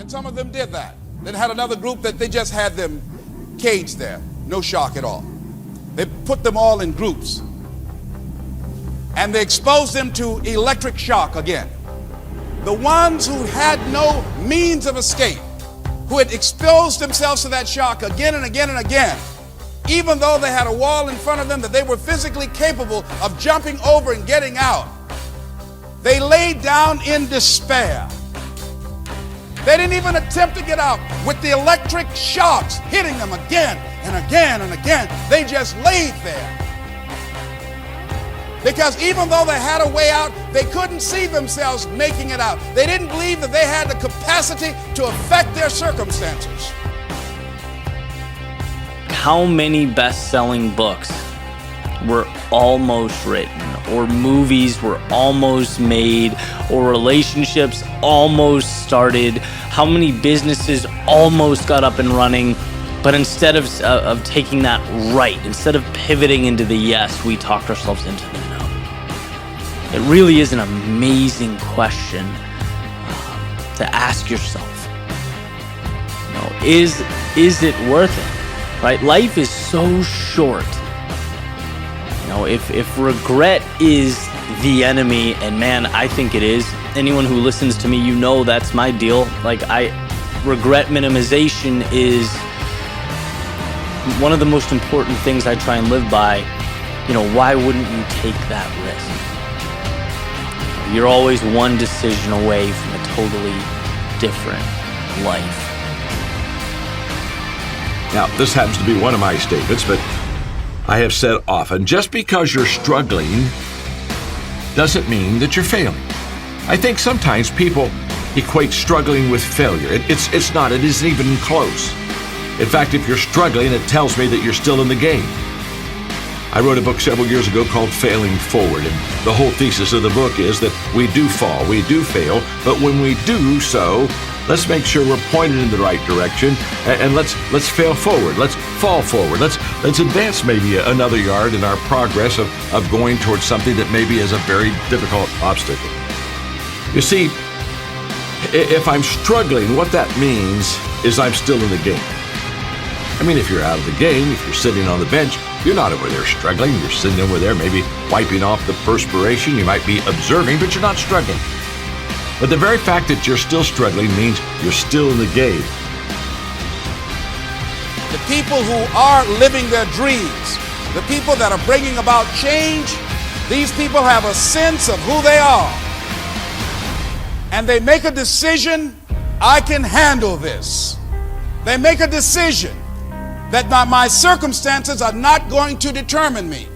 And some of them did that. Then had another group that they just had them caged there, no shock at all. They put them all in groups. And they exposed them to electric shock again. The ones who had no means of escape, who had exposed themselves to that shock again and again and again, even though they had a wall in front of them that they were physically capable of jumping over and getting out, they laid down in despair. They didn't even attempt to get out with the electric shocks hitting them again and again and again. They just laid there. Because even though they had a way out, they couldn't see themselves making it out. They didn't believe that they had the capacity to affect their circumstances. How many best-selling books were almost written, or movies were almost made, or relationships almost started? How many businesses almost got up and running, but instead of taking that right, instead of pivoting into the yes, we talked ourselves into the no? It really is an amazing question to ask yourself. You know, is it worth it? Right? Life is so short. You know, if regret is the enemy, and man, I think it is. Anyone who listens to me, you know that's my deal. Like, regret minimization is one of the most important things I try and live by. You know, why wouldn't you take that risk? You're always one decision away from a totally different life. Now, this happens to be one of my statements, but I have said often, just because you're struggling doesn't mean that you're failing. I think sometimes people equate struggling with failure. It's not. It isn't even close. In fact, if you're struggling, it tells me that you're still in the game. I wrote a book several years ago called Failing Forward, and the whole thesis of the book is that we do fall, we do fail, but when we do so, let's make sure we're pointed in the right direction, and let's fail forward. Let's fall forward. Let's advance maybe another yard in our progress of going towards something that maybe is a very difficult obstacle. You see, if I'm struggling, what that means is I'm still in the game. I mean, if you're out of the game, if you're sitting on the bench, you're not over there struggling. You're sitting over there maybe wiping off the perspiration. You might be observing, but you're not struggling. But the very fact that you're still struggling means you're still in the game. The people who are living their dreams, the people that are bringing about change, these people have a sense of who they are. And they make a decision, I can handle this. They make a decision that my circumstances are not going to determine me.